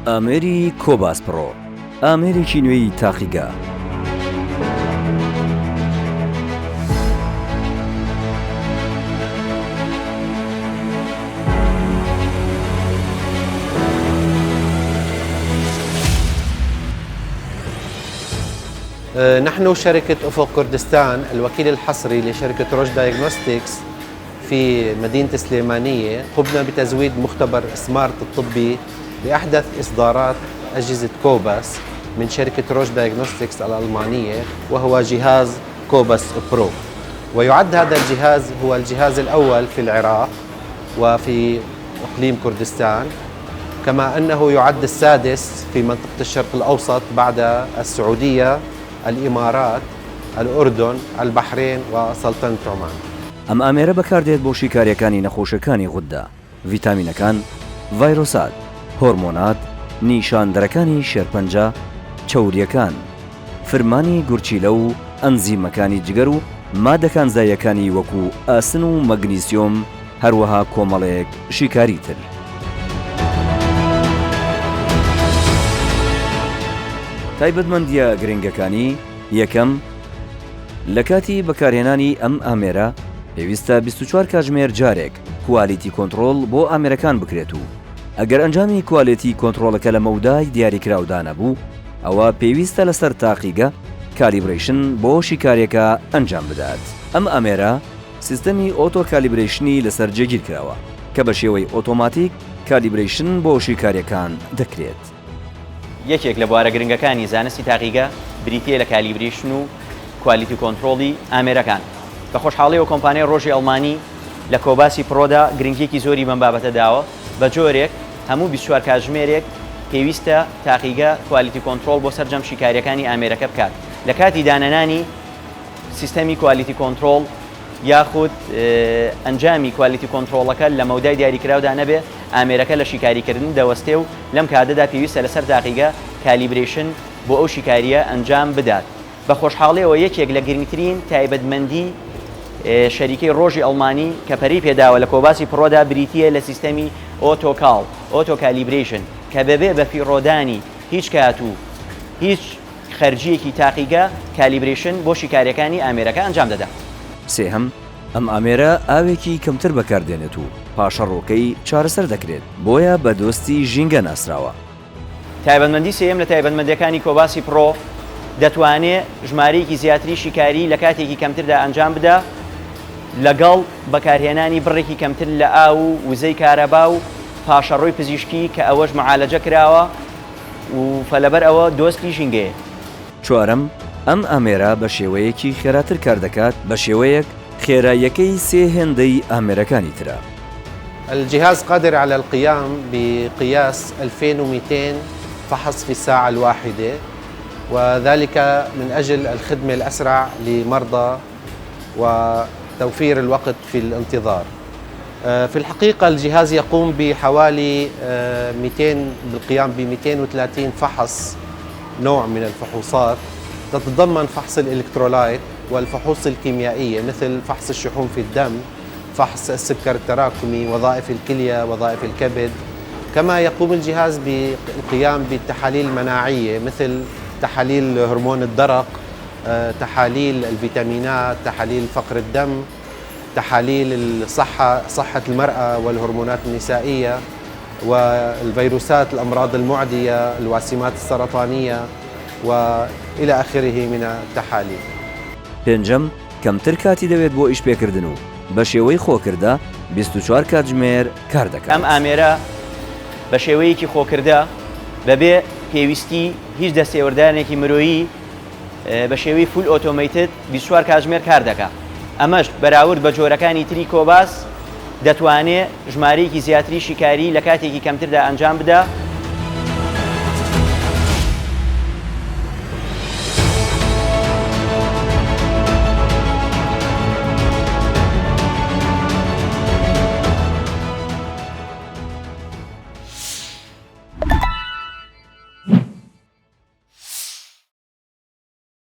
ئامێری کۆباس پڕۆ، ئامێرێکی نوێی تاقیگا. نحن شركة أفق كردستان الوكيل الحصري لشركة روج دايغنوستكس في مدينة سليمانية قمنا بتزويد مختبر سمارت الطبي بأحدث إصدارات أجهزة كوباس من شركة روج دايغنوستكس الألمانية، وهو جهاز كوباس برو. ويعد هذا الجهاز هو الجهاز الأول في العراق وفي إقليم كردستان، كما أنه يعد السادس في منطقة الشرق الأوسط بعد السعودية، الإمارات، الأردن، البحرين وسلطنة عمان. ئەم ئامێرە بەکاردێت بۆ شیکاریەکانی نەخۆشەکانی غوددا، ڤیتامینەکان، ڤایرۆسات، هۆرمۆنات، نیشاندەرەکانی شێرپەنجە، چەوریەکان، فرمانی گورچیلە و ئەنزیمەکانی جگەر و مادەکان زایەکانی وەکو ئاسن و مەگنیسیۆم، هەروەها کۆمەڵەیەک شیکاری تر. تایبەتمەندیە گرنگەکانی یەکەم، لە کاتی بەکارهێنانی ئەم ئامێرە پێویستە 24 کاتژمێر جارێک کوالیتی کۆنتڕۆڵ بۆ ئامێرەکان بکرێت و ئەگەر ئەنجامی کوالیتی کۆنتڕۆڵەکە لە مەودای دیاریکراودا نەبوو، ئەوە پێویستە لەسەر تاقیگە کالیبرەیشن بۆ شیکاریەکە ئەنجام بدات. ئەم ئامێرە سیستەمی ئۆتۆ کالیبرەیشنی لەسەر جێگیر کراوە کە بە شێوەی ئۆتۆماتیک کالیبرەیشن بۆ شیکاریەکان دەکرێت. یەکێک لە بوارە گرنگەکانی زانستی تاقیگە بریتیە لە کالیبرێشن و کوالیتی کۆنتڕۆڵی ئامێرەکان. بە خۆشحاڵیەوە کۆمپانیای ڕۆژی ئەڵمانی لە کۆباسی پڕۆدا گرنگیەکی زۆری بەم بابەتە داوە. بە جۆرێک هەموو 24 کاتژمێرێک پێویستە تاقیگە کوالیتی کۆنتڕۆڵ بۆ سەرجەم شیکاریەکانی ئامێرەکە بکات. لە کاتی دانەنانی سیستەمی کوالیتی کۆنتڕۆڵ یاخود ئەنجامی کوالیتی کۆنتڕۆڵەکە لە مەودای دیاریکراودا نەبێ، ئامێرەکە لە شیکاریکردن دەوەستێ و لەم کاتەدا پێویستە لەسەر تاقیگە کالیبرێشن بۆ ئەو شیکاریە ئەنجام بدات. بە خۆشحاڵیەوە یەکێک لە گرنگترین تایبەتمەندی شەریکەی ڕۆژی ئەڵمانی کە پەری پێداوە لە کۆباسی پڕۆدا بریتیە لە سیستەمی ئۆتۆکاڵ، ئۆتۆ کالیبرێشن، کە بەبێ بە فیڕۆدانی هیچ کات و هیچ خەرجیەکی تاقیگە کالیبرێشن بۆ شیکاریەکانی ئامێرەکە ئەنجام دەدا. سێهەم، ئەم ئامێرە ئاوێکی کەمتر بەکاردێنێت و پاشەڕۆکەی چارەسەر دەکرێت، بۆیە بە دۆستی ژینگە ناسراوە. تایبەتمەندی سێیەم لە تایبەتمەندیەکانی کۆباسی پڕۆ دەتوانێت ژمارەیەکی زیاتری شیکاری لە کاتێکی کەمتردا ئەنجام بدە لەگەڵ بەکارهێنانی بڕێکی کەمتر لە ئاو و وزەی کارەبا و پاشەڕۆی پزیشکی کە ئەوەش معالەجە کراوە و فەلەبەر ئەوە دۆستی ژینگەیە. چوارەم، ئەم ئامێرە بە شێوەیەکی خێراتر کار دەکات، بە شێوەیەک خێراییەکەی سێ هێندەی ئامێرەکانی ترە. الجهاز قادر على القيام بقياس 2200 فحص في الساعة الواحدة، وذلك من أجل الخدمة الأسرع لمرضى وتوفير الوقت في الانتظار. في الحقيقة الجهاز يقوم بحوالي بالقيام ب 230 فحص نوع من الفحوصات تتضمن فحص الإلكترولايت والفحوص الكيميائية مثل فحص الشحوم في الدم، فحص السكر التراكمي، وظائف الكلية، وظائف الكبد. كما يقوم الجهاز بالقيام بالتحاليل المناعية مثل تحاليل هرمون الدرق، تحاليل الفيتامينات، تحاليل فقر الدم، تحاليل صحة المرأة والهرمونات النسائية، والفيروسات، الأمراض المعدية، الواسمات السرطانية، وإلى آخره من التحاليل. پێنجەم، کەمتر کاتی دەوێت بۆ ئیش پێکردن و بە شێوەی خۆکردە 24 کاتژمێر کار دەکات. ئەم ئامێرە بە شێوەیەکی خۆکردە بەبێ پێویستی هیچ دەستێوەردانێکی مرۆیی بە شێوەی فول ئۆتۆمەیتد 24 کاتژمێر کار دەکات. ئەمەش بەراورد بە جۆرەکانی تری کۆباس دەتوانێت ژمارەیەکی زیاتری شیکاری لە کاتێکی کەمتردا ئەنجام بدە